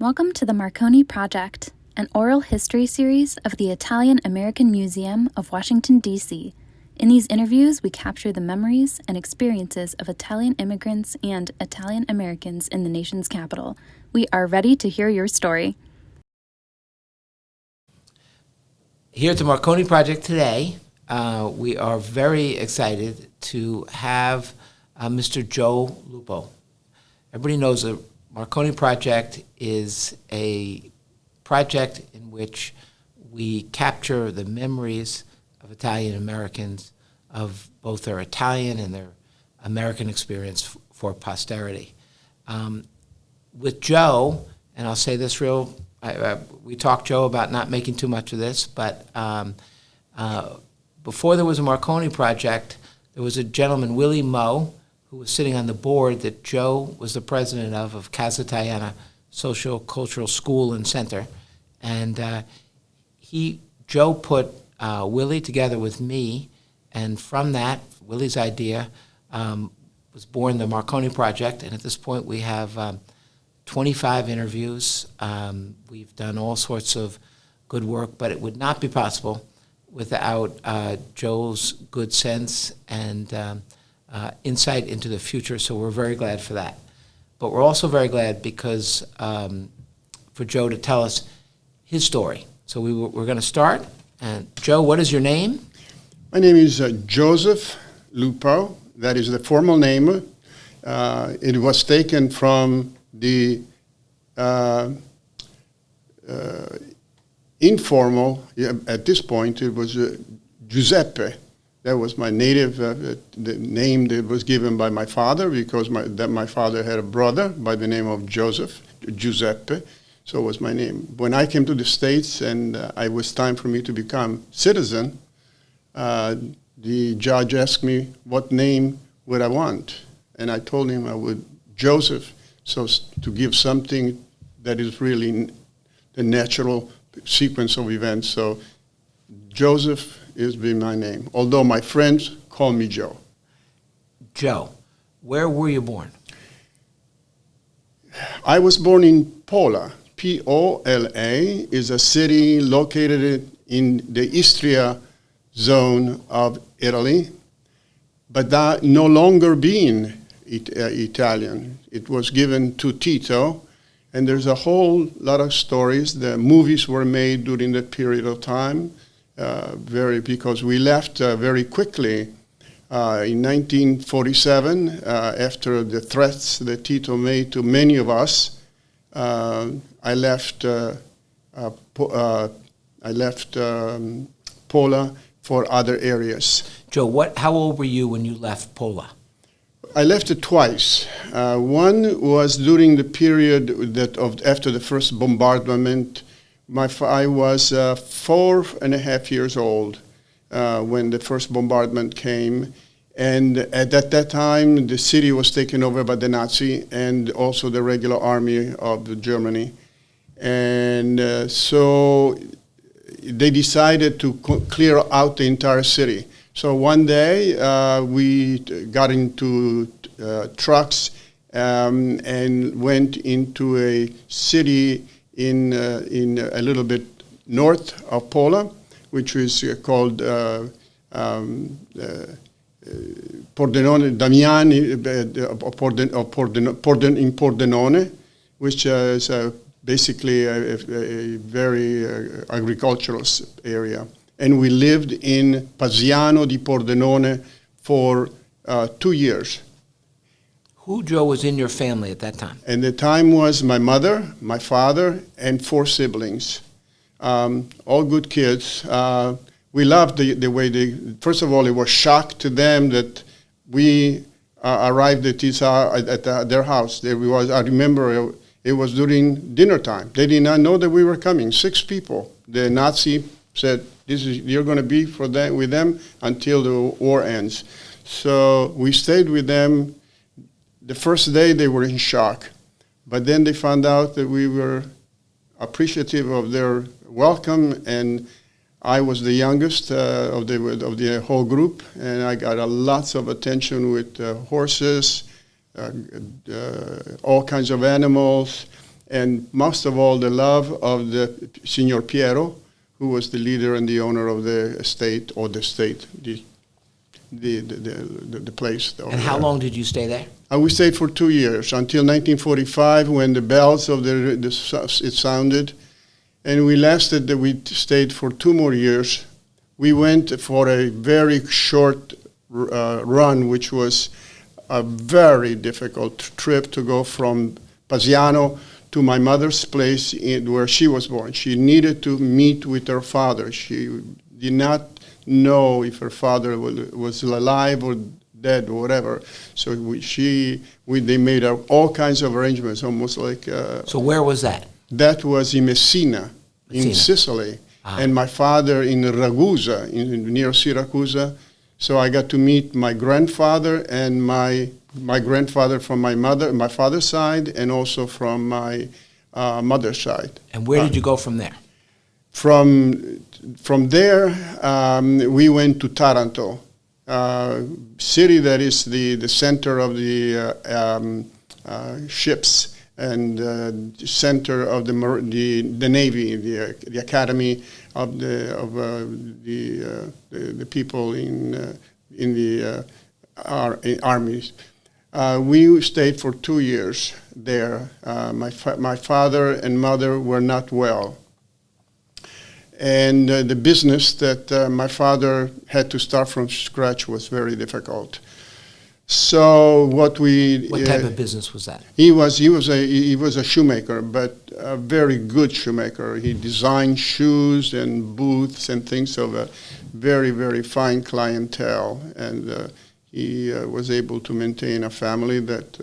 Welcome to the Marconi Project, an oral history series of the Italian American Museum of Washington, D.C. In these interviews, we capture the memories and experiences of Italian immigrants and Italian Americans in the nation's capital. We are ready to hear your story. Here at the Marconi Project today, we are very excited to have Mr. Joe Lupo. Everybody knows the Marconi Project is a project in which we capture the memories of Italian Americans, of both their Italian and their American experience for posterity. With Joe, and I'll say this we talked, Joe, about not making too much of this, but before there was a Marconi Project, there was a gentleman, Willie Moe, who was sitting on the board that Joe was the president of Casa Italiana Social Cultural School and Center. And Joe put Willie together with me, and from that, Willie's idea, was born the Marconi Project. And at this point, we have 25 interviews. We've done all sorts of good work, but it would not be possible without Joe's good sense and insight into the future, so we're very glad for that. But we're also very glad because for Joe to tell us his story. So we're going to start. And Joe, what is your name? My name is Joseph Lupo. That is the formal name. It was taken from the informal. At this point, it was Giuseppe. That was my native the name that was given by my father, because my father had a brother by the name of Giuseppe, so it was my name. When I came to the States and it was time for me to become citizen, the judge asked me what name would I want, and I told him I would Joseph, so to give something that is really the natural sequence of events. So Joseph is been my name, although my friends call me Joe. Joe, where were you born? I was born in Pola. Pola is a city located in the Istria zone of Italy, but that no longer being Italian. It was given to Tito, and there's a whole lot of stories. The movies were made during that period of time. Because we left very quickly in 1947 after the threats that Tito made to many of us. I left Pola for other areas. Joe, how old were you when you left Pola? I left it twice. One was during the period after the first bombardment. I was 4.5 years old when the first bombardment came, and at that time the city was taken over by the Nazi and also the regular army of Germany, and so they decided to clear out the entire city. So one day we got into trucks and went into a city in a little bit north of Pola, which is called Pordenone, Damiani, in Pordenone, which is basically a very agricultural area. And we lived in Pasiano di Pordenone for 2 years. Who, Joe, was in your family at that time? And the time was my mother, my father, and 4 siblings. All good kids. We loved the way first of all, it was shock to them that we arrived at their house. I remember it was during dinner time. They did not know that we were coming. 6 people. The Nazi said, you're going to be with them until the war ends. So we stayed with them. The first day they were in shock, but then they found out that we were appreciative of their welcome, and I was the youngest of the whole group, and I got lots of attention with horses, all kinds of animals, and most of all, the love of the Signor Piero, who was the leader and the owner of the estate, or the state, the place. And how long did you stay there? We stayed for 2 years, until 1945, when the bells of it sounded, and we stayed for 2 more years. We went for a very short run, which was a very difficult trip to go from Pasiano to my mother's place where she was born. She needed to meet with her father. She did not know if her father was alive or dead or whatever. So they made all kinds of arrangements, almost like... So where was that? That was in Messina, in Sicily. And my father in Ragusa, near Syracuse. So I got to meet my grandfather and my grandfather from my father's side, and also from my mother's side. And where did you go from there? From there, we went to Taranto, city that is the center of the ships and center of the Navy, the academy of the people in the armies. We stayed for 2 years there. My father and mother were not well. And the business that my father had to start from scratch was very difficult. So what type of business was that? He was a shoemaker, but a very good shoemaker. He designed shoes and booths and things of a very, very fine clientele, and he was able to maintain a family that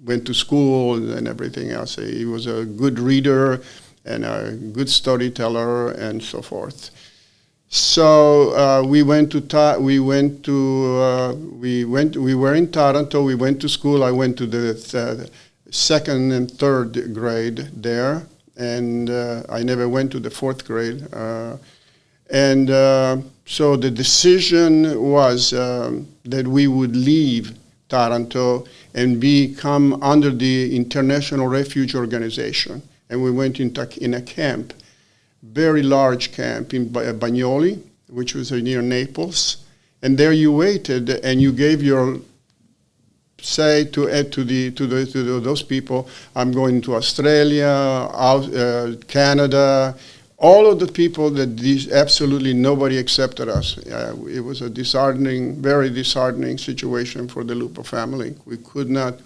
went to school and everything else. He was a good reader and a good storyteller and so forth. So we were in Taranto. We went to school. I went to the second and third grade there, and I never went to the fourth grade. So the decision was that we would leave Taranto and become under the International Refugee Organization. And we went in a camp, very large camp in Bagnoli, which was near Naples. And there you waited and you gave your say to those people, I'm going to Australia, Canada, all of the people that absolutely nobody accepted us. It was a very disheartening situation for the Lupo family. We could not.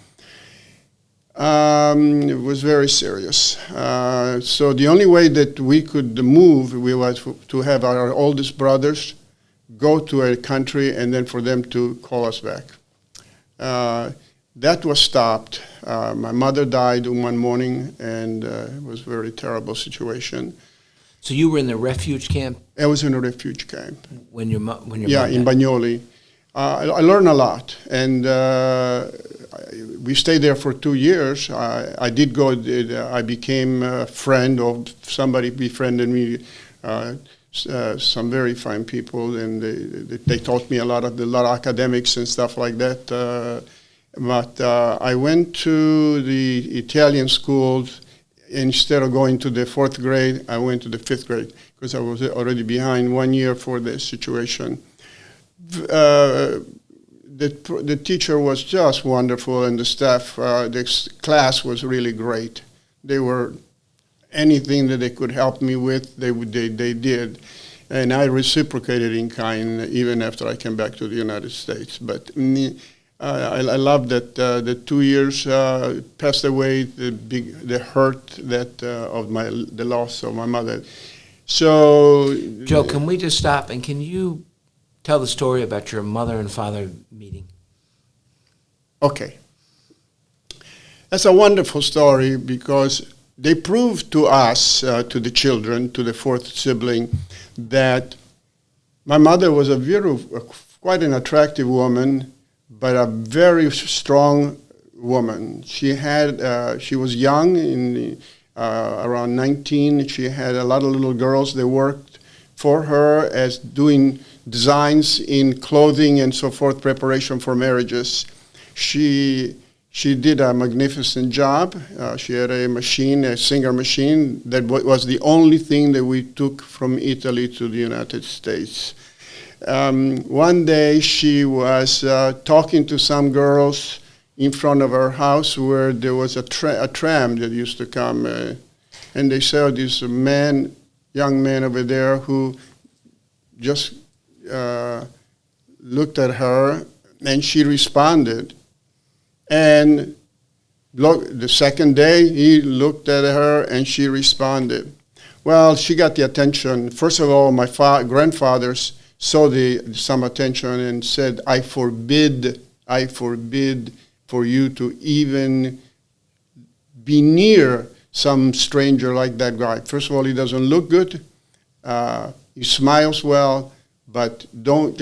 It was very serious. So the only way that we could move, was to have our oldest brothers go to a country and then for them to call us back. That was stopped. My mother died one morning, and it was a very terrible situation. So you were in the refuge camp? I was in a refuge camp. When your mom in Bagnoli. I learned a lot, and we stayed there for 2 years. I did go. I became a friend of somebody. Befriended me. Some very fine people, and they taught me a lot of academics and stuff like that. But I went to the Italian schools. Instead of going to the fourth grade, I went to the fifth grade because I was already behind 1 year for the situation. The teacher was just wonderful, and the staff, the class was really great. They were anything that they could help me with, they did, and I reciprocated in kind even after I came back to the United States. But I love that the 2 years passed away, the hurt that of the loss of my mother. So, Joe, can we just stop and can you tell the story about your mother and father meeting? Okay. That's a wonderful story because they proved to us, to the children, to the fourth sibling, that my mother was quite an attractive woman, but a very strong woman. She was young, around 19. She had a lot of little girls that worked for her as doing designs in clothing and so forth, preparation for marriages. She She did a magnificent job. She had a machine, a Singer machine, that was the only thing that we took from Italy to the United States. One day she was talking to some girls in front of her house where there was a tram that used to come. And they saw this young man over there who just looked at her, and she responded. And the second day, he looked at her, and she responded. Well, she got the attention. First of all, my grandfathers saw some attention and said, I forbid for you to even be near some stranger like that guy. First of all, he doesn't look good. He smiles well, but don't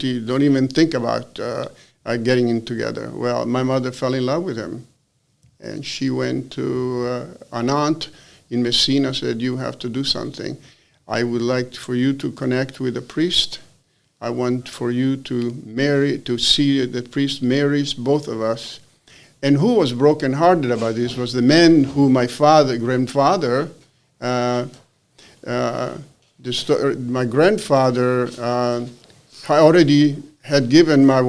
even think about getting in together. Well, my mother fell in love with him, and she went to an aunt in Messina, said, you have to do something. I would like for you to connect with a priest. I want for you to see the priest marries both of us. And who was brokenhearted about this was the man who my grandfather, my grandfather already had given my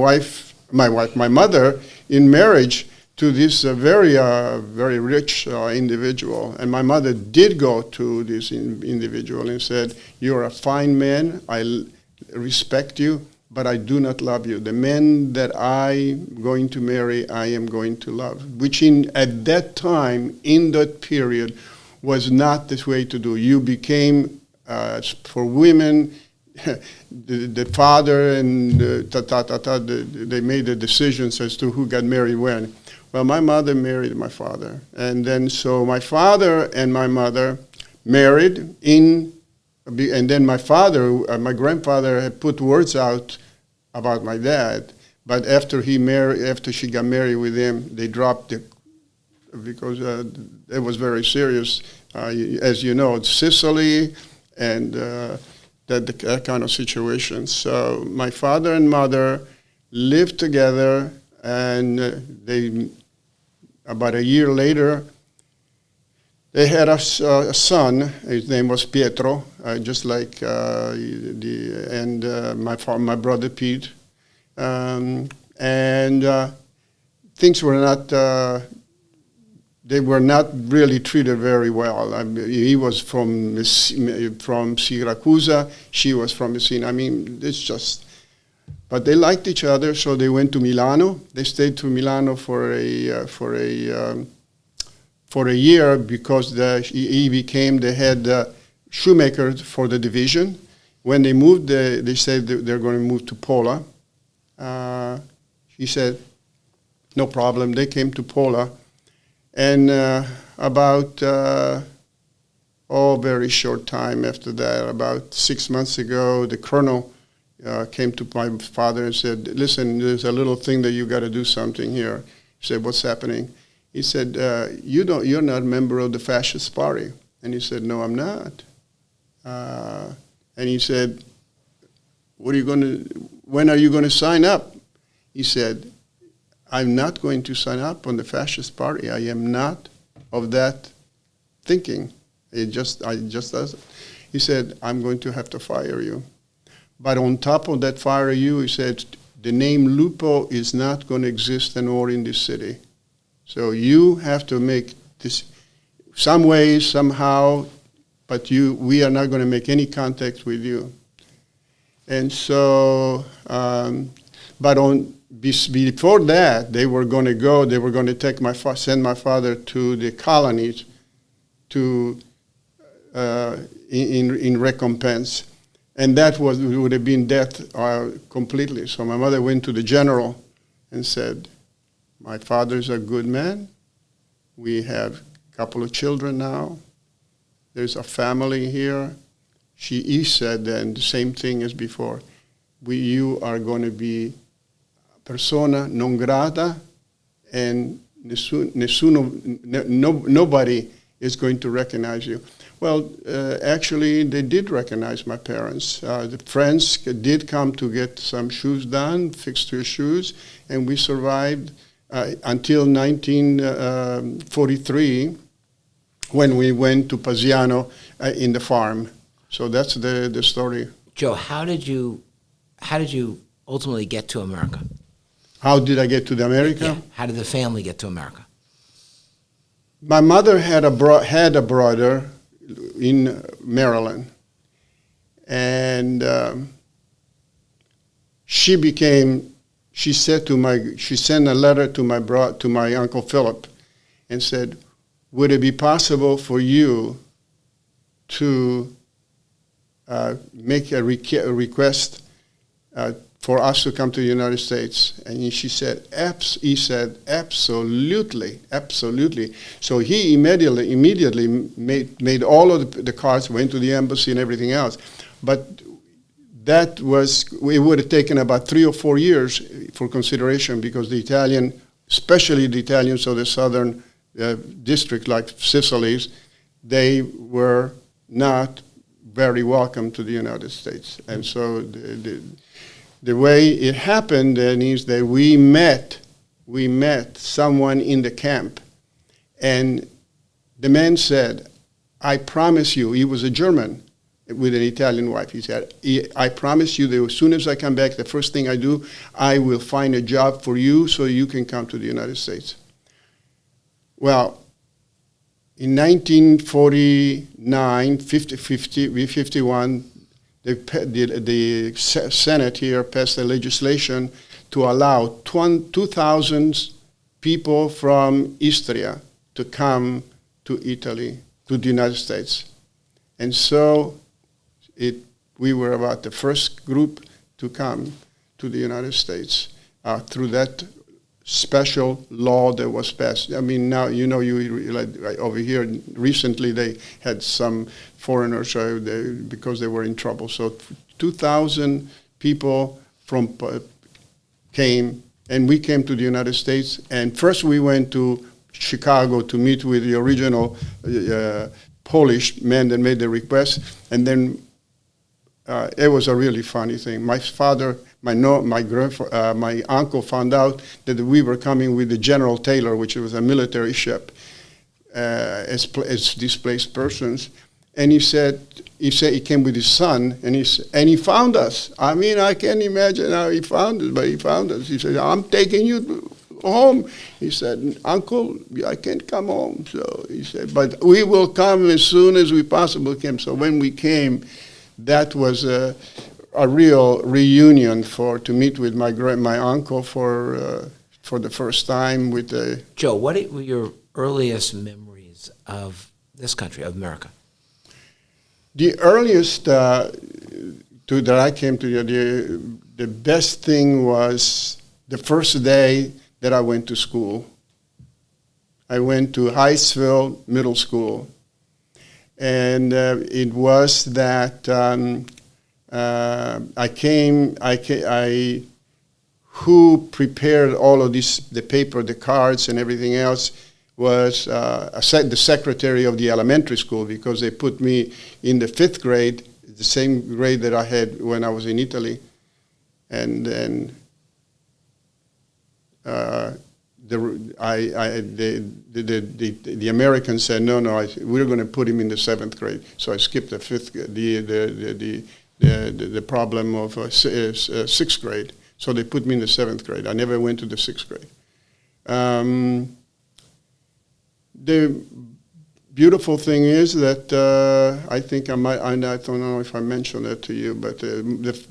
mother in marriage to this very rich individual. And my mother did go to this individual and said, you're a fine man, I respect you, but I do not love you. The man that I'm going to marry, I am going to love. Which at that time, in that period, was not the way to do. You became, for women, the father and they made the decisions as to who got married when. Well, my mother married my father. And then so my father and my mother married and then my grandfather had put words out about my dad. But after she got married with him, they dropped it because it was very serious. As you know, it's Sicily and that kind of situation. So my father and mother lived together, and about a year later, they had a son. His name was Pietro, just like my brother Pete. Things were not. They were not really treated very well. He was from Syracuse. She was from Messina. I mean, it's just. But they liked each other, so they went to Milano. They stayed to Milano for a year because he became the head shoemaker for the division. When they moved, they said they're going to move to Pola. He said, no problem. They came to Pola. And about very short time after that, about 6 months ago, the colonel came to my father and said, listen, there's a little thing that you got to do something here. He said, what's happening? He said, you're not a member of the fascist party. And he said, no, I'm not. And he said, when are you going to sign up? He said, I'm not going to sign up on the fascist party. I am not of that thinking. I just doesn't. He said, I'm going to have to fire you. But on top of that fire you, he said, the name Lupo is not going to exist anymore in this city. So you have to make this some way, somehow, but we are not going to make any contact with you. And so, before that, they were going to send my father to the colonies in recompense. And that would have been death completely. So my mother went to the general and said, my father's a good man. We have a couple of children now. There's a family here. He said then the same thing as before. You are going to be persona non grata, and nobody is going to recognize you. Well, actually, they did recognize my parents. The friends did come to get some shoes done, fix their shoes, and we survived until 1943 when we went to Pasiano in the farm. So that's the story. Joe, how did you ultimately get to America? How did I get to the America? Yeah. How did the family get to America? My mother had a brother in Maryland, and she sent a letter to my Uncle Philip and said, would it be possible for you to make a request for us to come to the United States? And he said, absolutely, absolutely. So he immediately made all of the cards, went to the embassy and everything else. But it would have taken about 3 or 4 years for consideration, because especially the Italians of the southern district, like Sicily's, they were not very welcome to the United States. And so the way it happened then is that we met someone in the camp, and the man said, I promise you, he was a German with an Italian wife. He said, I promise you that as soon as I come back, the first thing I do, I will find a job for you so you can come to the United States. Well, in 1949, 51, the Senate here passed a legislation to allow 2,000 people from Istria to come to Italy, to the United States. And so we were about the first group to come to the United States through that special law that was passed. I mean, now, like over here, recently they had some foreigners because they were in trouble. So 2,000 people came, and we came to the United States. And first we went to Chicago to meet with the original Polish man that made the request. And then it was a really funny thing. My father, my uncle found out that we were coming with the General Taylor, which was a military ship, as displaced persons. And he said he came with his son, and he found us. I mean, I can't imagine how he found us, but he found us. He said, I'm taking you home. He said, Uncle, I can't come home. So he said, but we will come as soon as we possibly can. So when we came, that was a real reunion to meet with my uncle for the first time with the. Joe, what were your earliest memories of this country, of America? The earliest that I came to, the best thing was the first day that I went to school. I went to Heightsville Middle School. And it was that who prepared all of this, the paper, the cards, and everything else, was the secretary of the elementary school, because they put me in the 5th grade, the same grade that I had when I was in Italy. And then the Americans said, no, we're going to put him in the 7th grade. So I skipped the 5th, the problem of 6th grade. So they put me in the 7th grade. I never went to the 6th grade. The beautiful thing is that I think I don't know if I mentioned that to you, but the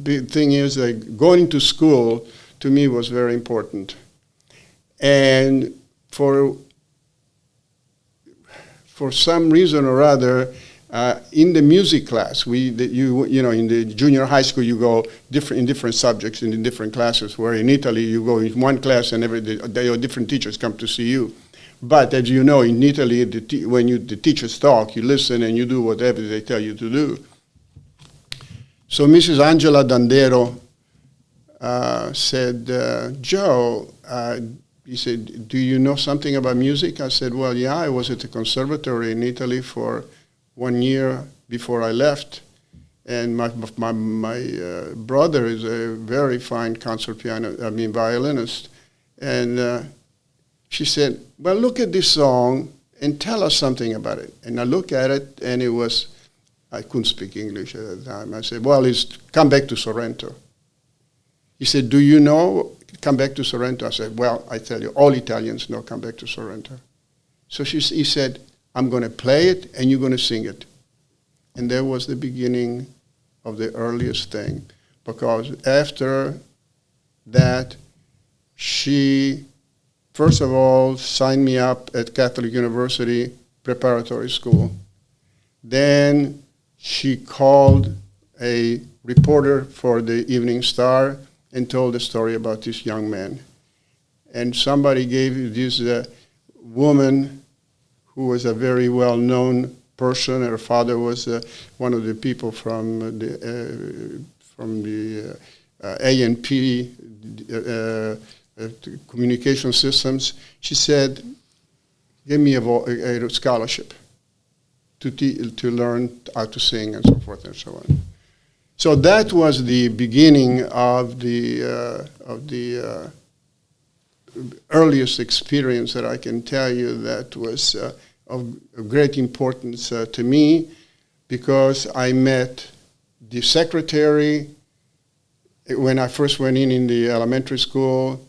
big thing is that going to school to me was very important. And for some reason or other, in the music class, in the junior high school, you go in different subjects and in different classes. Where in Italy, you go in one class and different teachers come to see you. But as you know, in Italy, when the teachers talk, you listen and you do whatever they tell you to do. So Mrs. Angela Dandero said, Joe. He said, do you know something about music? I said, well, yeah, I was at the conservatory in Italy for 1 year before I left. And my brother is a very fine violinist. And she said, well, look at this song and tell us something about it. And I look at it, and I couldn't speak English at the time. I said, well, it's Come Back to Sorrento. He said, do you know Come Back to Sorrento? I said, well, I tell you, all Italians know Come Back to Sorrento. So he said, I'm going to play it, and you're going to sing it. And that was the beginning of the earliest thing, because after that, she, first of all, signed me up at Catholic University Preparatory School. Then she called a reporter for the Evening Star and told a story about this young man. And somebody gave this woman, who was a very well-known person. Her father was one of the people from the A&P communication systems. She said, give me a scholarship to learn how to sing and so forth and so on. So that was the beginning of the earliest experience that I can tell you that was of great importance to me, because I met the secretary when I first went in the elementary school,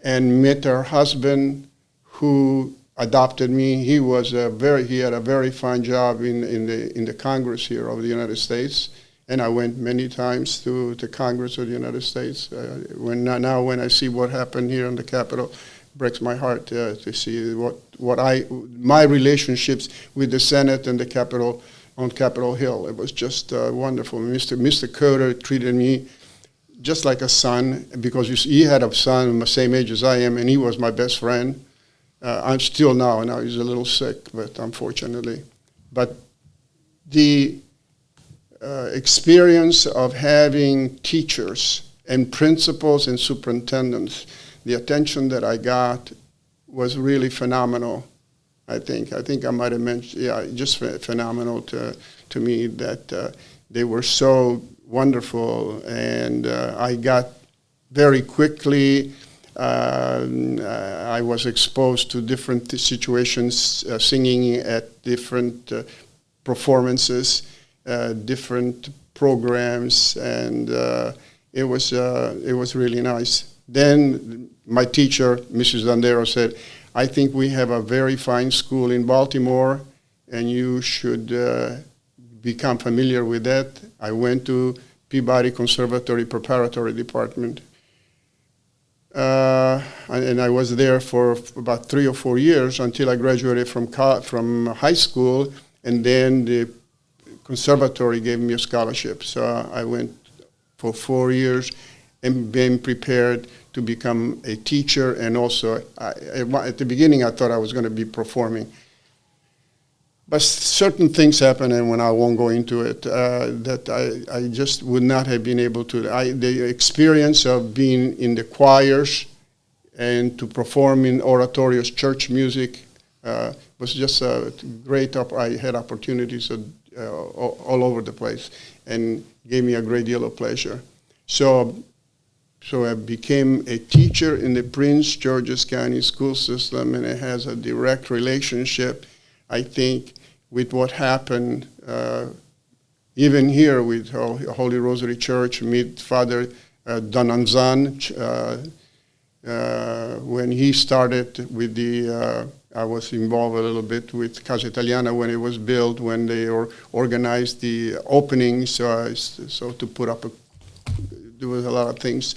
and met her husband, who adopted me. He had a very fine job in the Congress here of the United States, and I went many times to the Congress of the United States. When I see what happened here in the Capitol, breaks my heart to see my relationships with the Senate and the Capitol on Capitol Hill. It was just wonderful. Mr. Coder treated me just like a son, because he had a son the same age as I am, and he was my best friend. I'm still now he's a little sick, but unfortunately. But the experience of having teachers and principals and superintendents, the attention that I got was really phenomenal, I think. I might have mentioned, just phenomenal to me, that they were so wonderful. And I got very quickly, I was exposed to different situations, singing at different performances, different programs, and it was really nice. Then my teacher, Mrs. Dandero, said, I think we have a very fine school in Baltimore, and you should become familiar with that. I went to Peabody Conservatory Preparatory Department, and I was there for about 3 or 4 years until I graduated from high school, and then the conservatory gave me a scholarship. So I went for 4 years and being prepared to become a teacher, and also at the beginning I thought I was going to be performing. But certain things happened, and when I won't go into it, that I just would not have been able to. The experience of being in the choirs and to perform in oratorios, church music, was just a great. I had opportunities all over the place, and gave me a great deal of pleasure. So I became a teacher in the Prince George's County school system, and it has a direct relationship, I think, with what happened even here with Holy Rosary Church. Meet Father Donanzan when he started with I was involved a little bit with Casa Italiana when it was built, when they organized the openings, so to put up there was a lot of things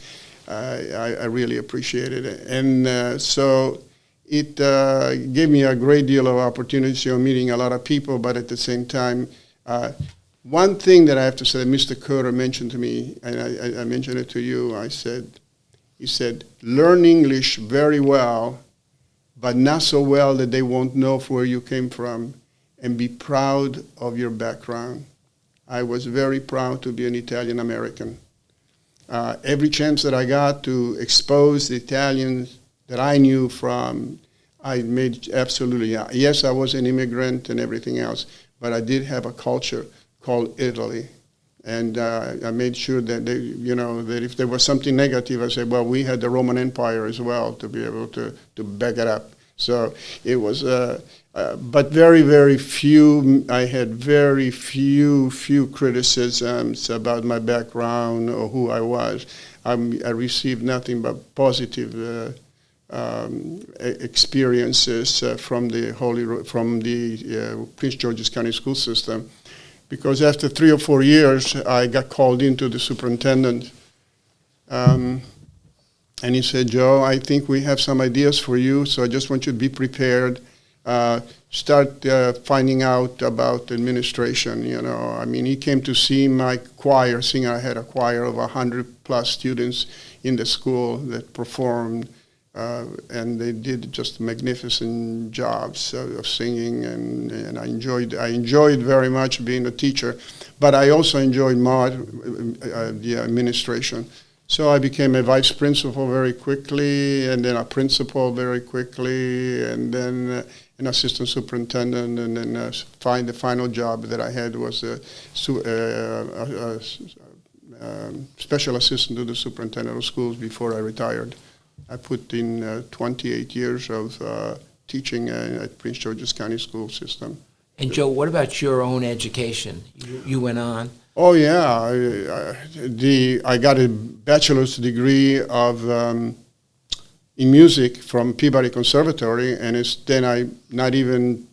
I really appreciated it. And so it gave me a great deal of opportunity of meeting a lot of people, but at the same time, one thing that I have to say that Mr. Coder mentioned to me, and I mentioned it to you, he said, learn English very well, but not so well that they won't know where you came from, and be proud of your background. I was very proud to be an Italian American. Every chance that I got to expose the Italians that I knew from, I made absolutely, yes, I was an immigrant and everything else, but I did have a culture called Italy. And I made sure that that if there was something negative, I said, well, we had the Roman Empire as well to be able to back it up. So it was, but very, very few. I had very few criticisms about my background or who I was. I received nothing but positive experiences from the Prince George's County school system. Because after 3 or 4 years, I got called into the superintendent, and he said, Joe, I think we have some ideas for you, so I just want you to be prepared. Start finding out about administration, I mean, he came to see my choir, seeing I had a choir of 100+ students in the school that performed, and they did just magnificent jobs of singing, and I enjoyed very much being a teacher, but I also enjoyed the administration. So I became a vice principal very quickly, and then a principal very quickly, and then an assistant superintendent, and then the final job that I had was a special assistant to the superintendent of schools before I retired. I put in 28 years of teaching at Prince George's County School System. And Joe, what about your own education? You went on. Oh yeah, I got a bachelor's degree in music from Peabody Conservatory, and then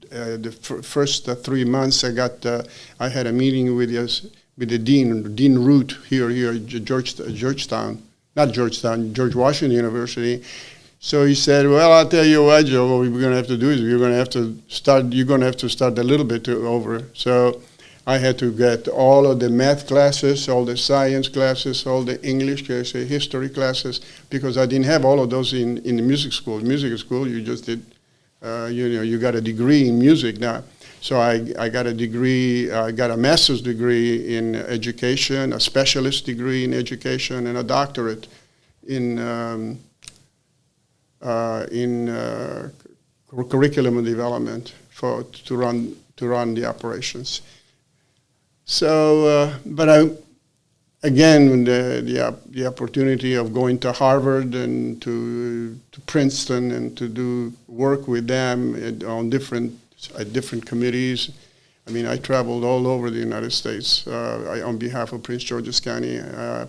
the first 3 months I had a meeting with the Dean Root here at George Washington University. So he said, well, I'll tell you what, Joe, what we're going to have to do is you're going to have to start a little bit over. So I had to get all of the math classes, all the science classes, all the English classes, history classes, because I didn't have all of those in the music school. Music school, you just did, you got a degree in music now. So I got a degree, I got a master's degree in education, a specialist degree in education, and a doctorate in curriculum and development to run the operations. So, but the opportunity of going to Harvard and to Princeton and to do work with them on different committees. I mean, I traveled all over the United States on behalf of Prince George's County. I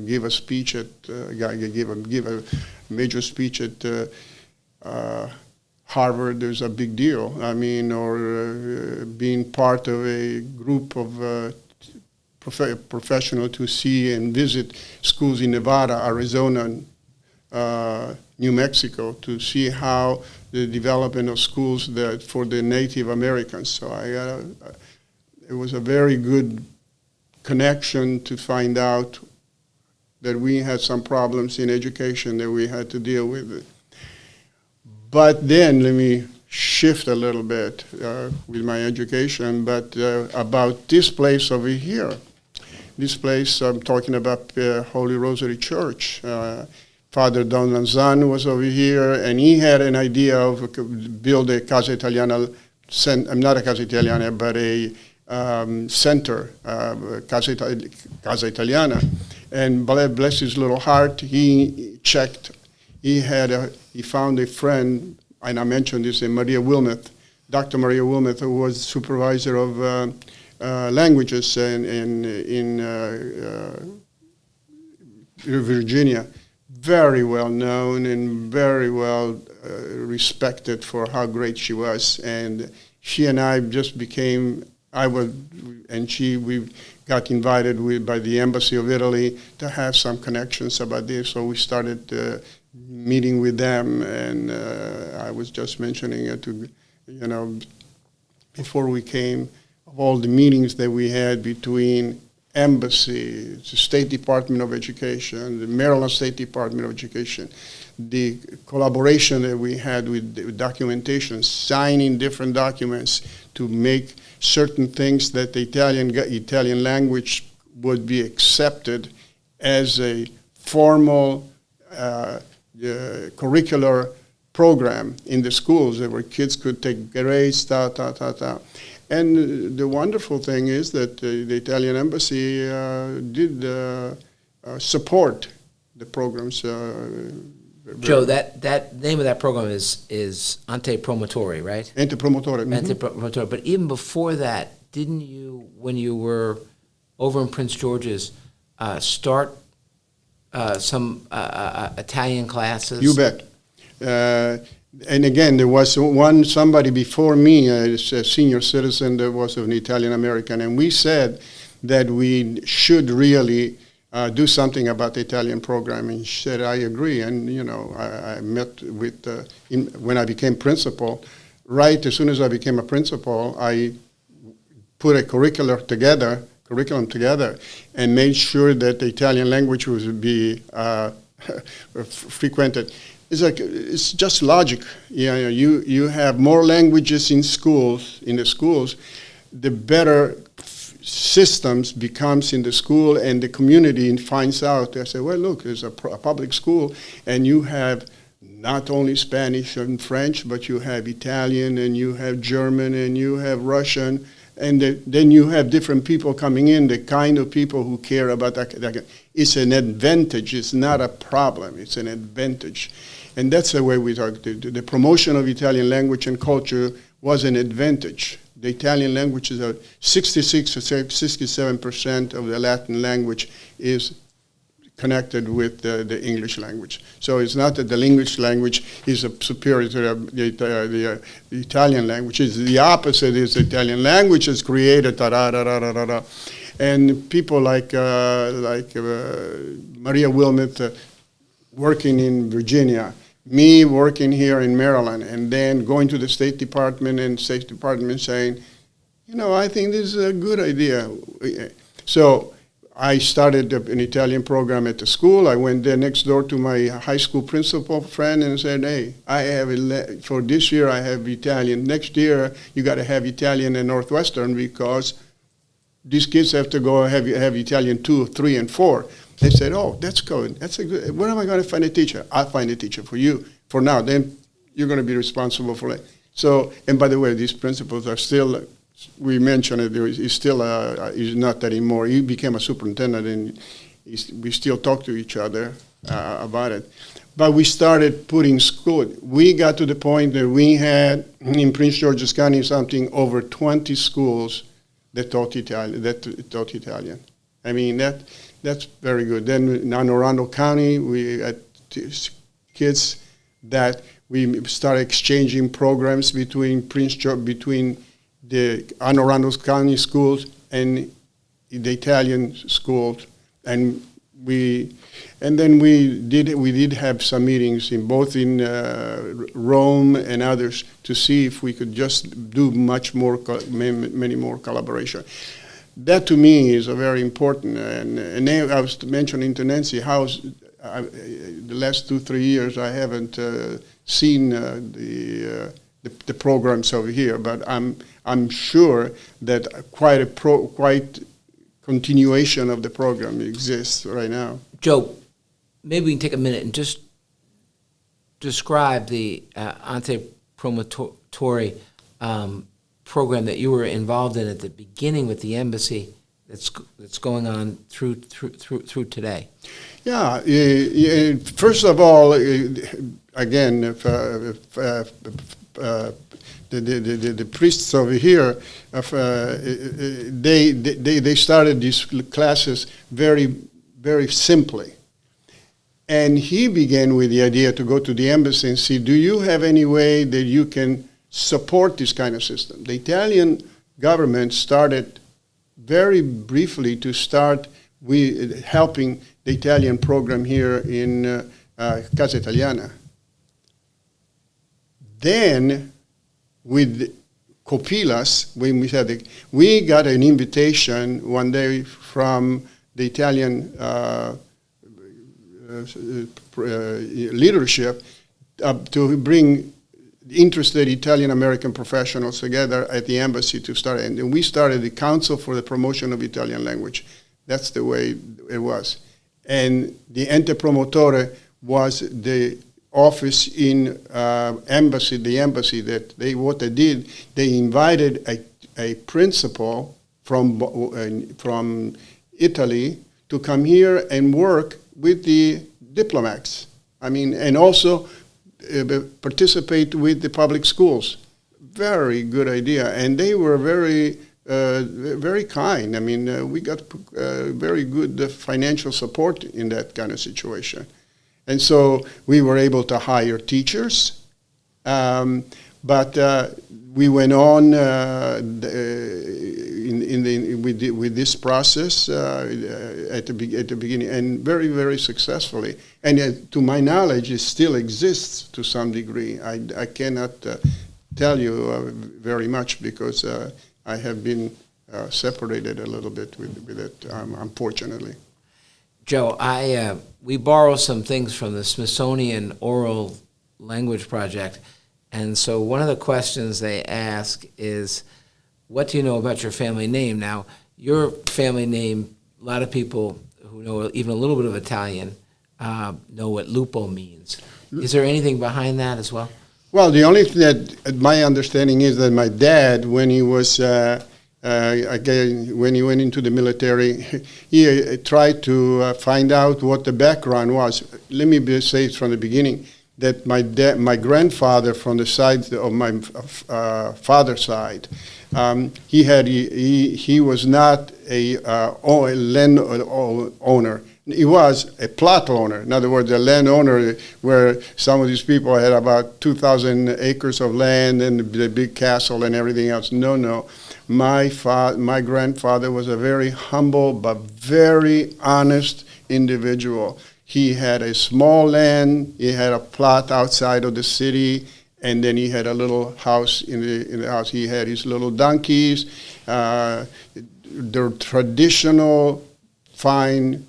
gave a speech give a major speech at Harvard. There's a big deal. I mean, or being part of a group of professionals to see and visit schools in Nevada, Arizona, New Mexico, to see how the development of schools for the Native Americans. So it was a very good connection to find out that we had some problems in education that we had to deal with. But then let me shift a little bit with my education, but about this place over here. This place, I'm talking about Holy Rosary Church. Father Don Lanzan was over here, and he had an idea of build a Casa Italiana, not a Casa Italiana, but a center, Casa Italiana. And bless his little heart, he checked. He found a friend, and I mentioned this, Maria Wilmeth, Dr. Maria Wilmeth, who was supervisor of languages in Virginia. Very well known and very well respected for how great she was. And she and I just became, we got invited by the Embassy of Italy to have some connections about this. So we started meeting with them, and I was just mentioning it before we came, of all the meetings that we had between Embassy, the State Department of Education, the Maryland State Department of Education, the collaboration that we had with documentation, signing different documents to make certain things that the Italian language would be accepted as a formal curricular program in the schools where kids could take grades, And the wonderful thing is that the Italian embassy did support the programs. Joe, that name of that program is Ante Promotore, right? Ante Promotore. Ante Promotore. But even before that, didn't you, when you were over in Prince George's, start some Italian classes? You bet. And again, there was somebody before me, a senior citizen that was an Italian American, and we said that we should really do something about the Italian program. And she said, I agree. And, I met with, when I became principal, right as soon as I became a principal, I put a curriculum together and made sure that the Italian language would be frequented. It's just logic. You have more languages in the schools, the better systems becomes in the school, and the community finds out. They say, well, look, there's a public school, and you have not only Spanish and French, but you have Italian, and you have German, and you have Russian, and then you have different people coming in, the kind of people who care about that. It's an advantage. It's not a problem. It's an advantage. And that's the way we talk. The promotion of Italian language and culture was an advantage. The Italian language is 66 or 67% of the Latin language is connected with the English language. So it's not that the English language is superior to the Italian language. It's the opposite. Is the Italian language is created, and people like Maria Wilmot working in Virginia, me working here in Maryland, and then going to the State Department and State Department saying, I think this is a good idea. So I started an Italian program at the school. I went there next door to my high school principal friend and said, hey, for this year I have Italian. Next year you got to have Italian in Northwestern because these kids have to go have Italian 2, 3, and 4. They said, oh, that's good. That's a good. Where am I going to find a teacher? I'll find a teacher for you. For now, then you're going to be responsible for it. So, and by the way, these principals are still, we mentioned it, he's still, he's not anymore. He became a superintendent, and we still talk to each other about it. But we started putting school. We got to the point that we had, in Prince George's County, something over 20 schools that taught Italian. I mean, that's very good. Then in Anne Arundel County, we had kids that we started exchanging programs between the Anne Arundel County schools and the Italian schools, and then we did have some meetings in both in Rome and others to see if we could just do many more collaboration. That to me is a very important, and I was mentioning to Nancy how the last 2-3 years I haven't seen the programs over here, but I'm sure that quite continuation of the program exists right now. Joe, maybe we can take a minute and just describe the Ante Promotore program that you were involved in at the beginning with the embassy that's going on through today. Yeah, first of all, again, the priests over here, they started these classes very, very simply. And he began with the idea to go to the embassy and see, do you have any way that you can support this kind of system? The Italian government started very briefly to start with helping the Italian program here in Casa Italiana. Then, with Copilas, when we got an invitation one day from the Italian leadership to bring interested Italian-American professionals together at the embassy to start. And we started the Council for the Promotion of Italian Language. That's the way it was. And the Ente Promotore was the office in the embassy that what they did, they invited a principal from Italy to come here and work with the diplomats. I mean, and also participate with the public schools. Very good idea, and they were very kind. I mean, we got very good financial support in that kind of situation. And so we were able to hire teachers, but we went on with this process at the beginning, and very, very successfully. And to my knowledge, it still exists to some degree. I cannot tell you very much because I have been separated a little bit with it, unfortunately. Joe, we borrow some things from the Smithsonian Oral Language Project, and so one of the questions they ask is, what do you know about your family name? Now, your family name, a lot of people who know even a little bit of Italian know what Lupo means. Is there anything behind that as well? Well, the only thing that my understanding is that my dad, when he was when he went into the military, he tried to find out what the background was. Let me say it from the beginning that my grandfather, from the side of my father's side, he was not a land owner. He was a plot owner. In other words, a landowner where some of these people had about 2,000 acres of land and the big castle and everything else. No. My grandfather was a very humble but very honest individual. He had a small land. He had a plot outside of the city, and then he had a little house in the house. He had his little donkeys, the traditional fine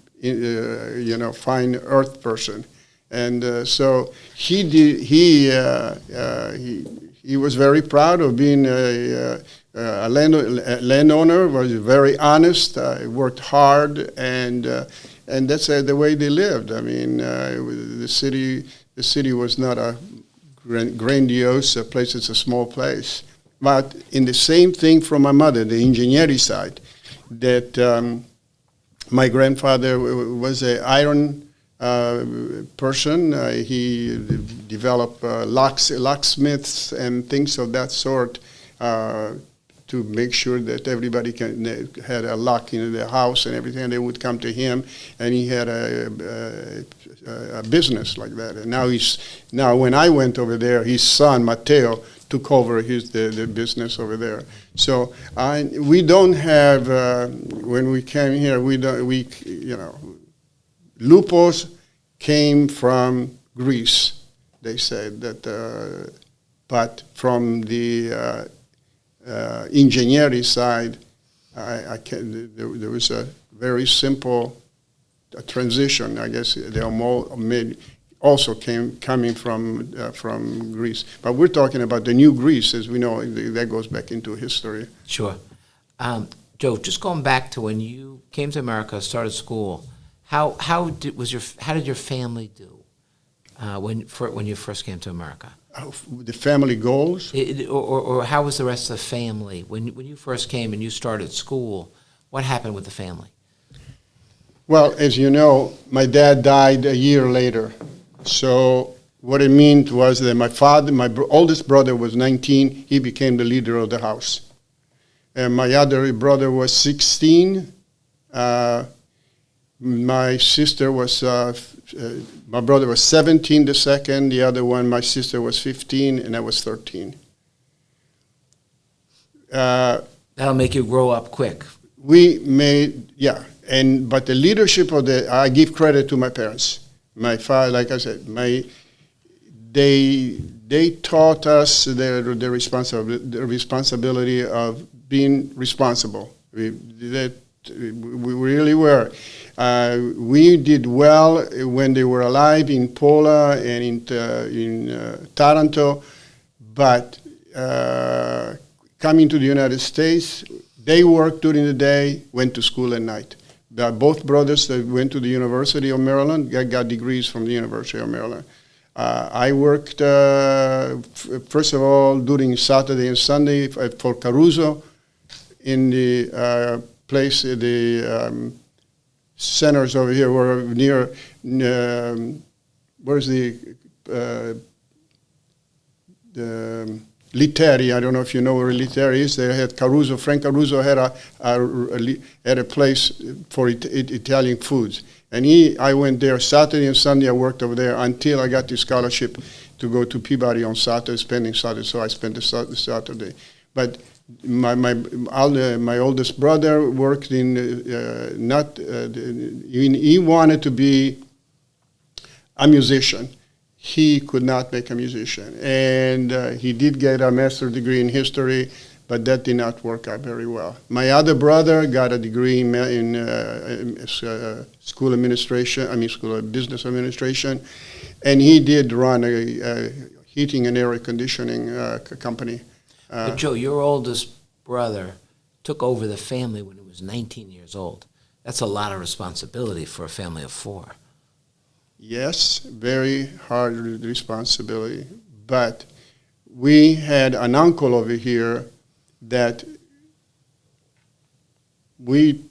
earth person, and so he was very proud of being a landowner. Was very honest, worked hard, and that's the way they lived. I mean, the city was not a grandiose place; it's a small place. But in the same thing from my mother, the engineering side, that. My grandfather was an iron person. He developed locksmiths and things of that sort to make sure that everybody had a lock in the house and everything. And they would come to him, and he had a business like that. And now when I went over there, his son Matteo took over the business over there. So we don't have when we came here. Lupos came from Greece. They said that, but from the engineering side, there was a very simple transition. I guess they also coming from Greece. But we're talking about the new Greece, as we know, that goes back into history. Sure. Joe, just going back to when you came to America, started school, how did your family do when you first came to America? The family goals? Or how was the rest of the family? When you first came and you started school, what happened with the family? Well, as you know, my dad died a year later. So what it meant was that my oldest brother was 19. He became the leader of the house. And my other brother was 16. My sister was, my brother was 17, the second. The other one, my sister was 15, and I was 13. That'll make you grow up quick. But the leadership I give credit to my parents. My father, like I said, they taught us the responsibility of being responsible. We really were. We did well when they were alive in Pola and in Taranto, but coming to the United States, they worked during the day, went to school at night. Both brothers that went to the University of Maryland got degrees from the University of Maryland. I worked, first of all, during Saturday and Sunday for Caruso in the place, the centers over here were near, where's the Literi. I don't know if you know where Literi is. They had Caruso. Frank Caruso had a place for Italian foods. And I went there Saturday and Sunday. I worked over there until I got the scholarship to go to Peabody on Saturday, spending Saturday. So I spent the Saturday. But my oldest brother worked in he wanted to be a musician. He could not make a musician, and he did get a master's degree in history, but that did not work out very well. My other brother got a degree in school administration, school of business administration, and he did run a heating and air conditioning company. But Joe, your oldest brother took over the family when he was 19 years old. That's a lot of responsibility for a family of four. Yes, very hard responsibility. But we had an uncle over here that we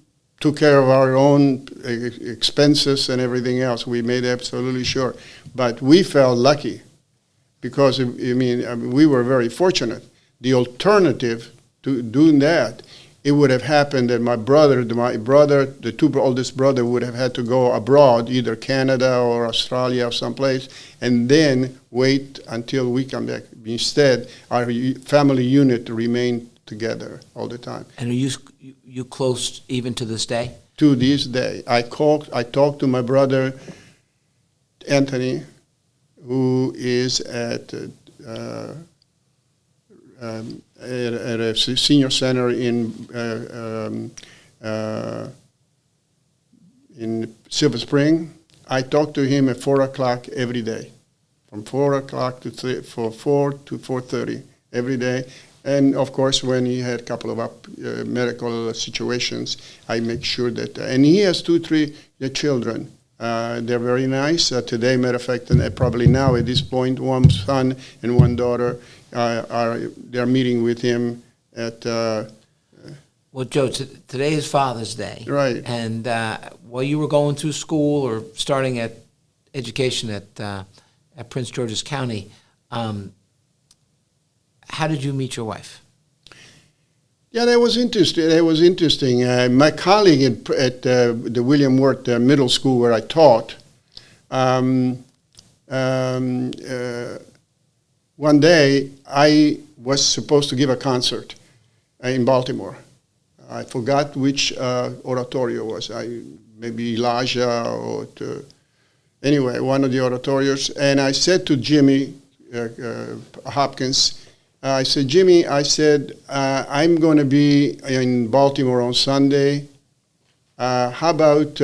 took care of our own expenses and everything else. We made absolutely sure. But we felt lucky because, we were very fortunate. The alternative to doing that, it would have happened that my brother, the two oldest brother, would have had to go abroad, either Canada or Australia or someplace, and then wait until we come back. Instead, our family unit remained together all the time. And are you close even to this day? To this day. I talked to my brother, Anthony, who is at a senior center in Silver Spring. I talk to him at 4 o'clock every day, from 4 o'clock to 4 to 4:30 every day. And of course, when he had a couple of medical situations, I make sure that. And he has 3 children. They're very nice. Today, matter of fact, and probably now at this point, one son and one daughter they're meeting with him at. Well, Joe, today is Father's Day, right? And while you were going through school or starting at education at Prince George's County, how did you meet your wife? Yeah, that was interesting. My colleague at the William Wirt Middle School where I taught, one day I was supposed to give a concert in Baltimore. I forgot which oratorio it was. Maybe Elijah or anyway, one of the oratorios. And I said to Jimmy Hopkins, I said, Jimmy, I'm going to be in Baltimore on Sunday. How about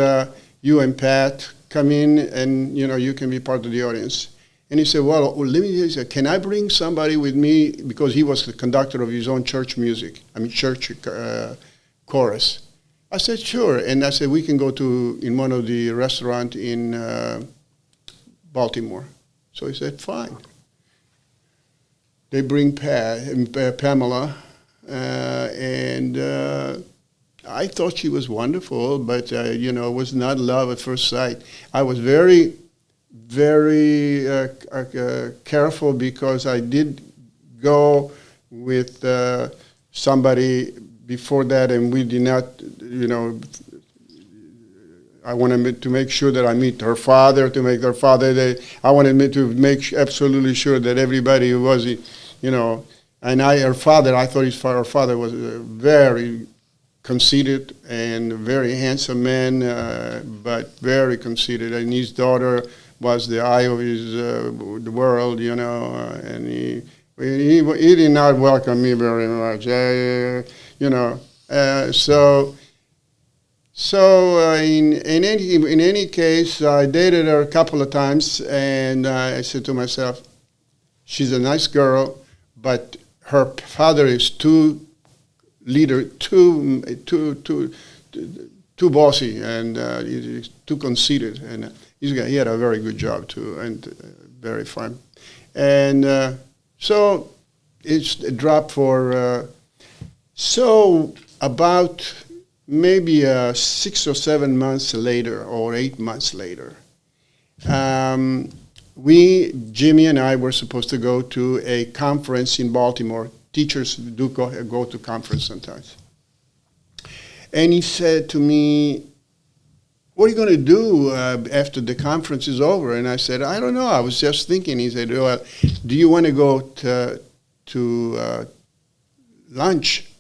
you and Pat come in and, you can be part of the audience. And he said, well, let me say, can I bring somebody with me? Because he was the conductor of his own church music, church chorus. I said, sure. And I said, we can go in one of the restaurants in Baltimore. So he said, fine. They bring Pamela, and I thought she was wonderful, but, it was not love at first sight. I was very, very careful because I did go with somebody before that, and we did not, I wanted to make sure that I meet her father, I wanted to make absolutely sure that everybody who was, and her father, I thought her father was very conceited and a very handsome man, but very conceited, and his daughter was the eye of the world, and he did not welcome me very much, So in any case, I dated her a couple of times, and I said to myself, she's a nice girl, but her father is too bossy, and he's too conceited, and he had a very good job too, and very fun. And so it's dropped for, so about maybe 6 or 7 months later, or 8 months later, Jimmy and I were supposed to go to a conference in Baltimore. Teachers do go to conference sometimes. And he said to me, what are you going to do after the conference is over? And I said, I don't know. I was just thinking. He said, well, do you want to go to lunch?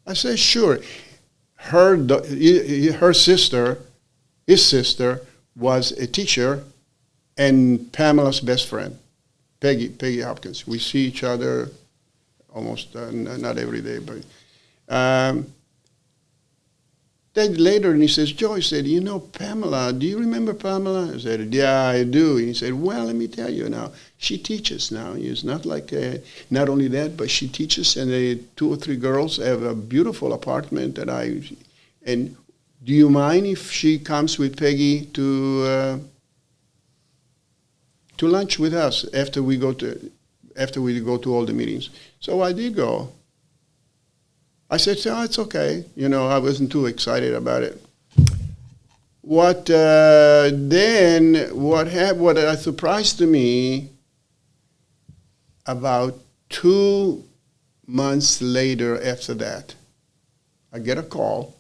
I said, sure. Her sister, his sister, was a teacher and Pamela's best friend, Peggy Hopkins. We see each other almost, not every day, but... Then later, and he says, Joe, he said, you know Pamela, do you remember Pamela? I said, yeah, I do. And he said, well, let me tell you now, she teaches now. It's not like, not only that, but she teaches, and 2 or 3 girls have a beautiful apartment and do you mind if she comes with Peggy to lunch with us after we go to all the meetings? So I did go. I said, oh, it's okay. You know, I wasn't too excited about it. What surprised to me, about 2 months later after that, I get a call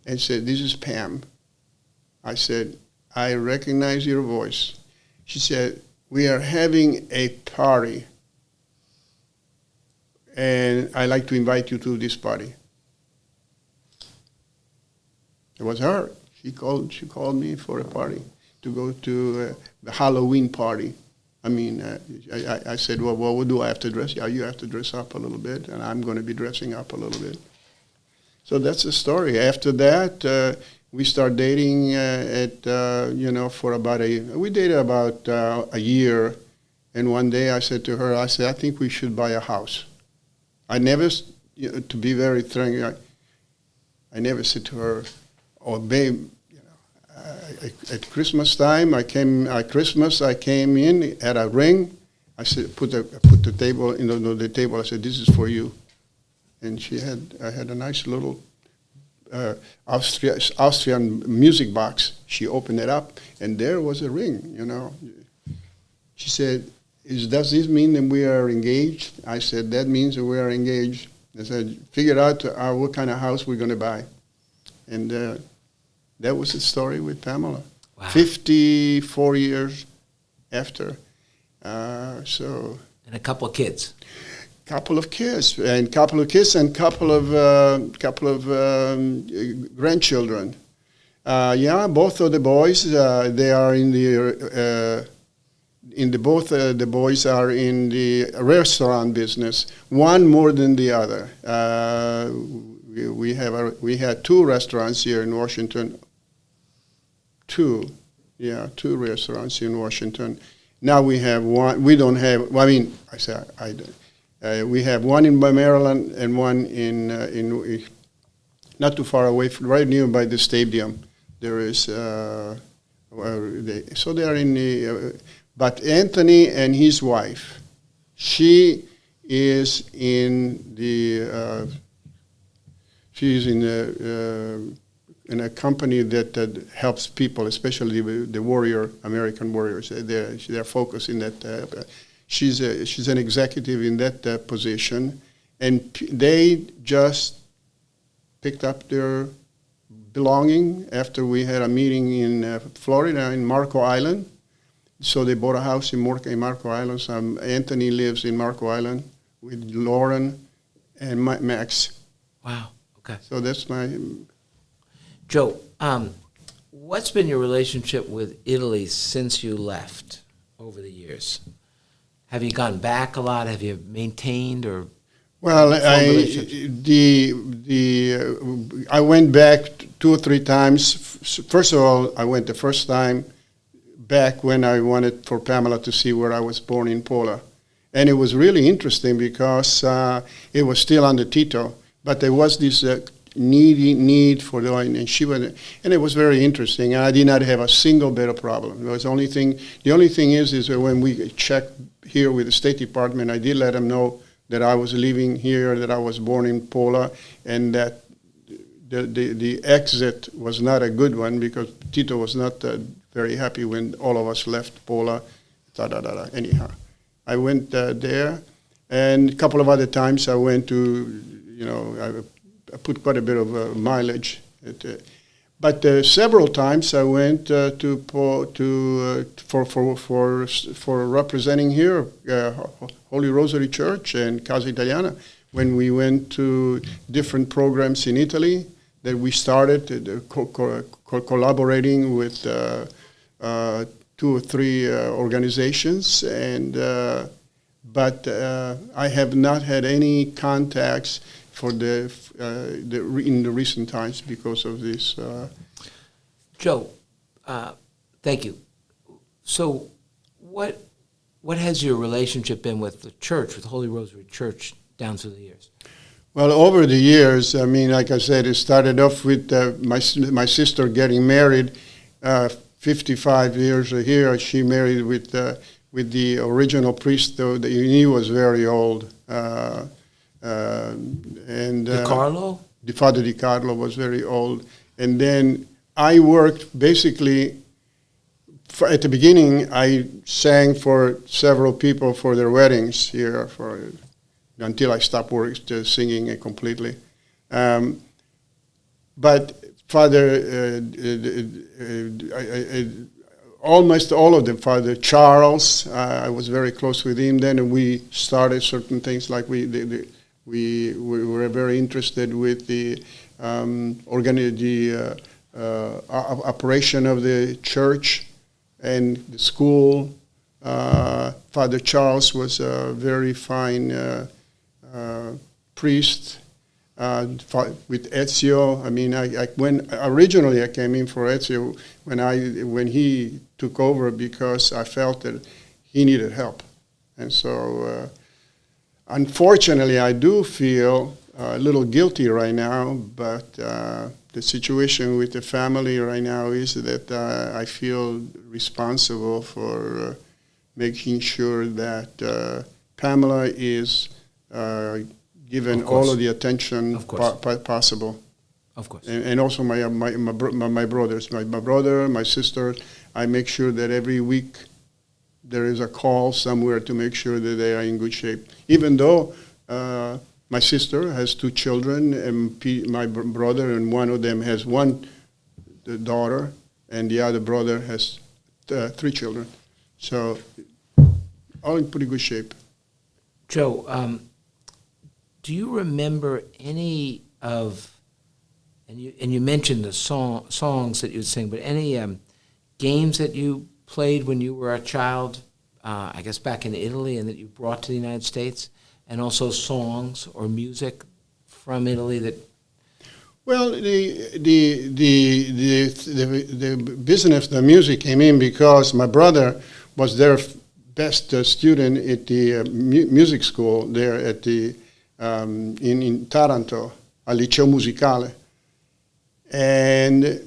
and said, this is Pam. I said, I recognize your voice. She said, we are having a party, and I'd like to invite you to this party. It was her. She called me for a party to go to the Halloween party. I mean, I said, well, what do I have to dress? Yeah, you have to dress up a little bit, and I'm going to be dressing up a little bit. So that's the story. After that, we started dating for about we dated about a year, and one day I said to her, I think we should buy a house. I never, to be very frank, I never said to her, oh, babe, at Christmas time, I came in, had a ring. I said, put the table, the table. I said, this is for you. And I had a nice little Austrian music box. She opened it up, and there was a ring, She said, does this mean that we are engaged? I said, that means that we are engaged. I said, figure out what kind of house we're going to buy. And that was the story with Pamela. Wow. 54 years after. And a couple of kids. Couple of kids and couple of grandchildren. Both of the boys, they are in the boys are in the restaurant business. One more than the other. We had 2 restaurants here in Washington. 2 restaurants in Washington. Now we have one. We don't have. I mean, we have one in Maryland and one in not too far away, right nearby the stadium. There is. So they are in the. But Anthony and his wife, she is in the. She's in a company that helps people, especially the American warriors. They're focused in that. She's an executive in that position, and they just picked up their belonging after we had a meeting in Florida, in Marco Island. So they bought a house in Marco Island. So Anthony lives in Marco Island with Lauren and Max. Wow. Okay. So that's my... Joe, what's been your relationship with Italy since you left over the years? Have you gone back a lot? Have you maintained or... Well, I went back 2 or 3 times. First of all, I went the first time back when I wanted for Pamela to see where I was born in Pola. And it was really interesting because it was still under Tito. But there was this need for the and she was, and it was very interesting. And I did not have a single bit of problem. It was the only thing is that when we checked here with the State Department, I did let them know that I was living here, that I was born in Pola, and that the exit was not a good one because Tito was not very happy when all of us left Pola. Anyhow, I went there, and a couple of other times I went to, I put quite a bit of mileage. But several times I went for representing here Holy Rosary Church and Casa Italiana when we went to different programs in Italy that we started collaborating with 2 or 3 organizations, and but I have not had any contacts for in the recent times because of this. Joe, thank you. So, what has your relationship been with the church, with Holy Rosary Church, down through the years? Well, over the years, I mean, like I said, it started off with my sister getting married. 55 years here, she married with the original priest, though he was very old. DiCarlo? The Father DiCarlo was very old. And then I worked basically, at the beginning, I sang for several people for their weddings here until I stopped singing completely. But Father, almost all of them, Father Charles, I was very close with him then, and we started certain things like we were very interested with the operation of the church and the school. Father Charles was a very fine priest. With Ezio, I mean, when originally I came in for Ezio when he took over because I felt that he needed help, and so unfortunately I do feel a little guilty right now. But the situation with the family right now is that I feel responsible for making sure that Pamela is given all of the attention possible. Of course. And also my brothers, my brother, my sister, I make sure that every week there is a call somewhere to make sure that they are in good shape. Even though my sister has 2 children, and my brother, and one of them has 1 daughter, and the other brother has 3 children. So all in pretty good shape. Joe, do you remember any of, and you mentioned the songs that you would sing, but any games that you played when you were a child, I guess back in Italy, and that you brought to the United States, and also songs or music from Italy that? Well, the business, the music came in because my brother was their best student at the music school there at the in Taranto, al Liceo Musicale. And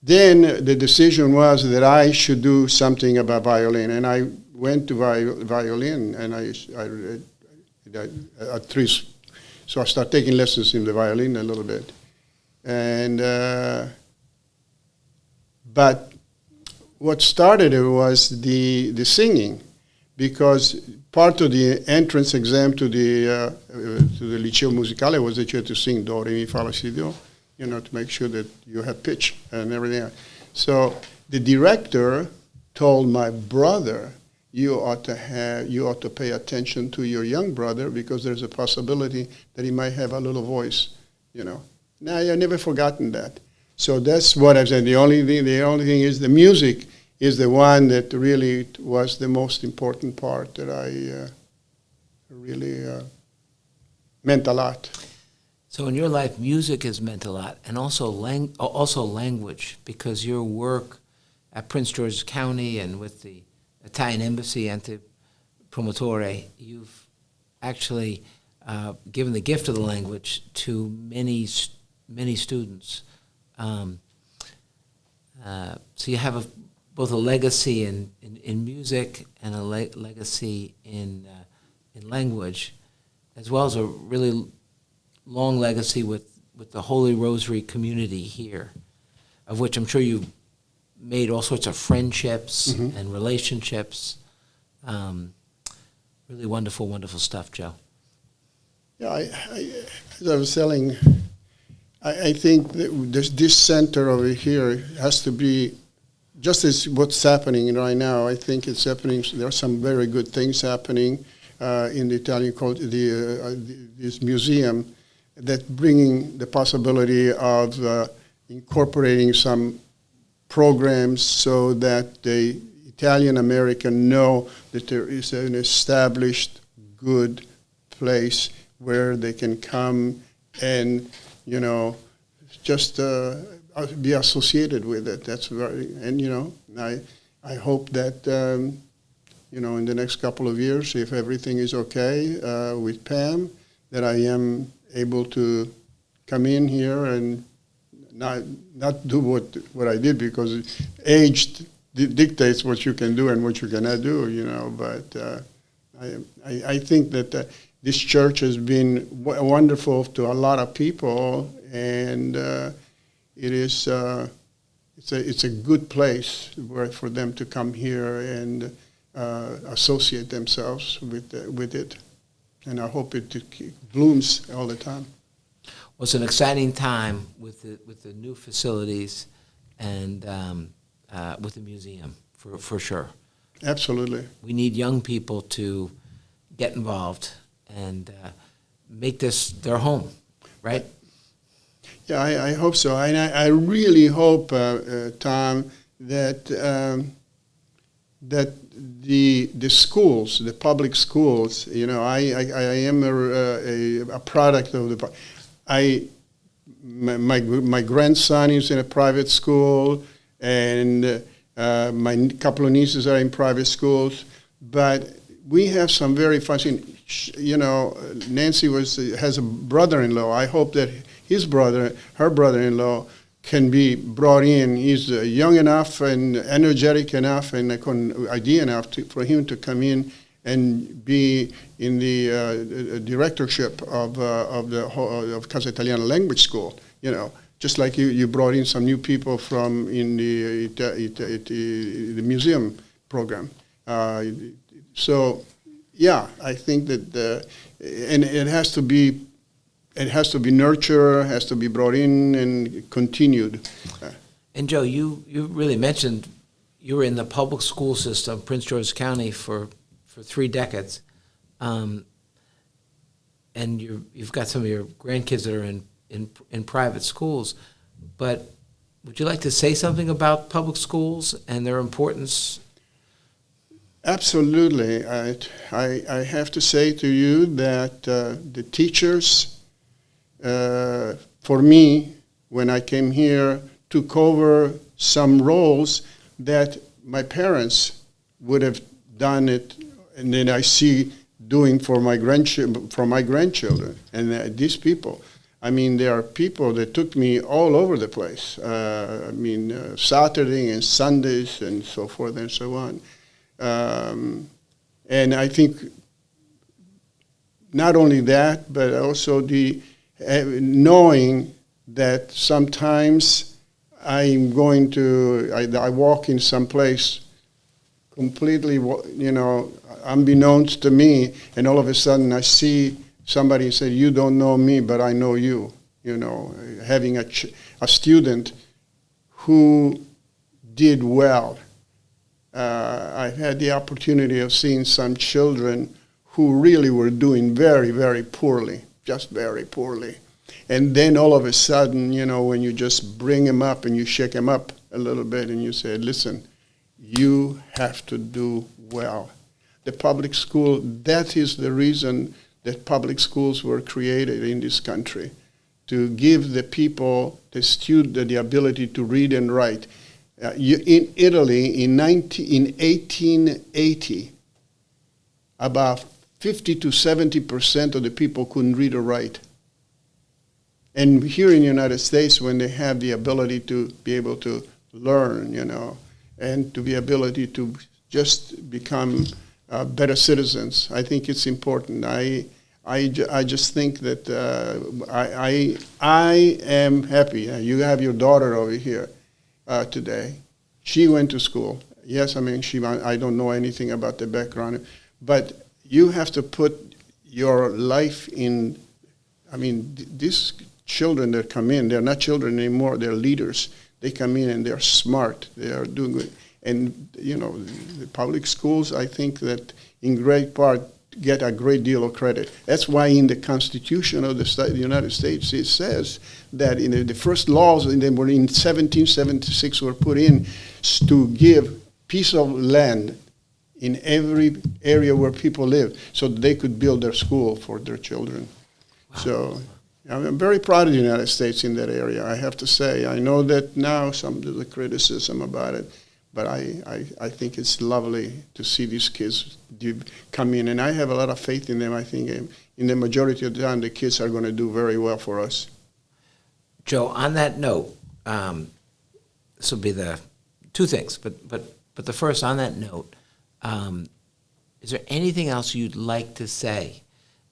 then the decision was that I should do something about violin, and I went to violin, and I at 3, so I started taking lessons in the violin a little bit. And but what started it was the singing, because part of the entrance exam to the Liceo Musicale was that you had to sing Do, Re, Mi, Fa, La, Si, Do, to make sure that you had pitch and everything. So the director told my brother, you ought to pay attention to your young brother because there's a possibility that he might have a little voice, Now, I've never forgotten that. So that's what I've said. The only thing is the music is the one that really was the most important part that I really meant a lot. So in your life, music has meant a lot, and also language, because your work at Prince George's County and with the Italian Embassy, Ante Promotore, you've actually given the gift of the language to many students. So you have both a legacy in music and a legacy in language, as well as a really long legacy with the Holy Rosary community here, of which I'm sure you've made all sorts of friendships and relationships. Really wonderful, wonderful stuff, Joe. Yeah, as I was telling, I think that this center over here has to be just as what's happening right now. I think it's happening. There are some very good things happening in the Italian culture, this museum, that bringing the possibility of incorporating some programs so that the Italian American know that there is an established good place where they can come and, just be associated with it. That's very, and I hope that, in the next couple of years, if everything is okay with Pam, that I am able to come in here and not do what I did, because age dictates what you can do and what you cannot do, but I think that this church has been wonderful to a lot of people, and it is it's a good place for them to come here and associate themselves with it, and I hope it blooms all the time. Well, it's an exciting time with the new facilities and with the museum for sure. Absolutely. We need young people to get involved and make this their home, right? Yeah, I hope so. And I really hope, Tom, that the schools, the public schools, I am a product of the. My grandson is in a private school, and my couple of nieces are in private schools, but we have some very fascinating. Nancy has a brother-in-law. I hope that her brother-in-law, can be brought in. He's young enough and energetic enough and idea enough for him to come in and be in the directorship of Casa Italiana Language School. Just like you brought in some new people from in the museum program. So, yeah, I think that and it has to be nurtured, has to be brought in and continued. And Joe, you really mentioned you were in the public school system, Prince George's County, for 3 decades, and you've got some of your grandkids that are in private schools. But would you like to say something about public schools and their importance? Absolutely. I have to say to you that the teachers, for me, when I came here, took over some roles that my parents would have done it, and then I see doing for my grandchildren. And these people, there are people that took me all over the place. Saturday and Sundays and so forth and so on. And I think not only that, but also knowing that sometimes I walk in some place completely, unbeknownst to me, and all of a sudden I see somebody say, "You don't know me, but I know you." Having a student who did well. I've had the opportunity of seeing some children who really were doing very, very poorly, just very poorly. And then all of a sudden, when you just bring them up and you shake them up a little bit and you say, "Listen, you have to do well." The public school, that is the reason that public schools were created in this country, to give the people, the student, the ability to read and write. In Italy, in 1880, about 50 to 70% of the people couldn't read or write. And here in the United States, when they have the ability to be able to learn, and to be ability to just become better citizens, I think it's important. I just think that I am happy. You have your daughter over here today. She went to school. Yes, I don't know anything about the background, but you have to put your life in. These children that come in, they're not children anymore. They're leaders. They come in and they're smart. They are doing good. And the public schools, I think that in great part get a great deal of credit. That's why in the Constitution of the United States it says that in the first laws in 1776 were put in to give piece of land in every area where people live so that they could build their school for their children. Wow. So I'm very proud of the United States in that area, I have to say. I know that now some of the criticism about it, but I think it's lovely to see these kids come in, and I have a lot of faith in them. I think in the majority of the time, the kids are going to do very well for us. Joe, on that note, this will be the two things, but the first, on that note, is there anything else you'd like to say?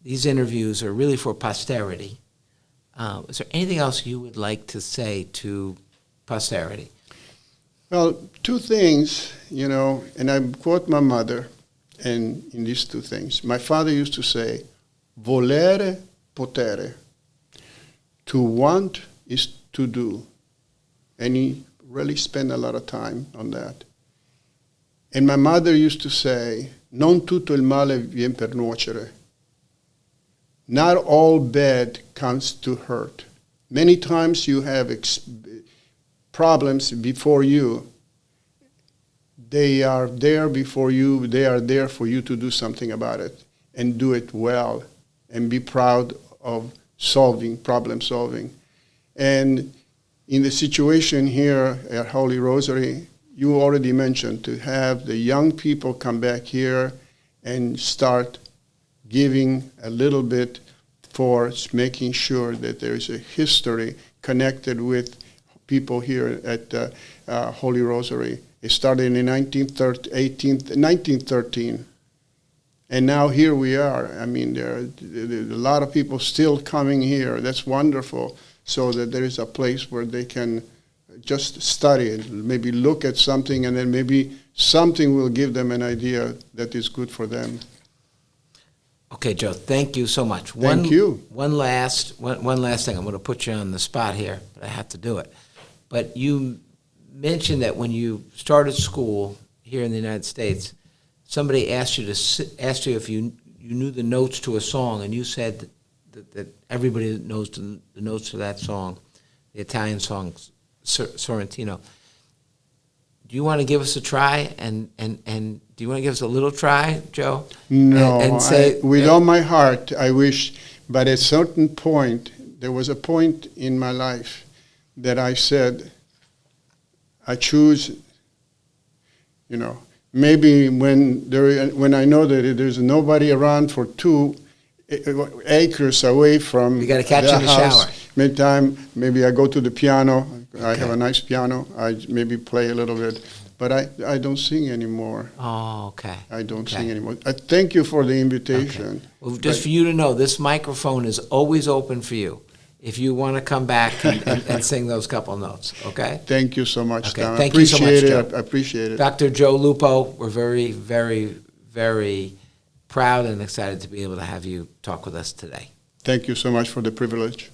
These interviews are really for posterity. Is there anything else you would like to say to posterity? Well, two things, and I quote my mother in these two things. My father used to say, volere potere. To want is to do. And he really spent a lot of time on that. And my mother used to say, non tutto il male vien per nuocere. Not all bad comes to hurt. Many times you have problems before you. They are there before you. They are there for you to do something about it and do it well and be proud of problem solving. And in the situation here at Holy Rosary, you already mentioned to have the young people come back here and start giving a little bit for making sure that there is a history connected with people here at Holy Rosary. It started in 1913, and now here we are. There are a lot of people still coming here. That's wonderful, so that there is a place where they can just study and maybe look at something, and then maybe something will give them an idea that is good for them. Okay, Joe, thank you so much. Thank you. One last thing. I'm going to put you on the spot here, but I have to do it. But you mentioned that when you started school here in the United States, somebody asked you if you knew the notes to a song, and you said that everybody knows the notes to that song, the Italian song Sorrentino. Do you want to give us a try, and do you want to give us a little try, Joe? No, and say, with all my heart, I wish, but at a certain point, there was a point in my life that I said, I choose, maybe when I know that there's nobody around for 2 acres away from you got to catch the in the house. shower. Meantime, maybe I go to the piano. Okay. I have a nice piano. I maybe play a little bit, but I don't sing anymore. Oh, okay. I don't sing anymore. I thank you for the invitation. Okay. Well, just for you to know, this microphone is always open for you if you want to come back and sing those couple notes, okay? Thank you so much, Okay, Don. thank you so much, Joe. I appreciate it. Dr. Joe Lupo, we're very, very, very proud and excited to be able to have you talk with us today. Thank you so much for the privilege.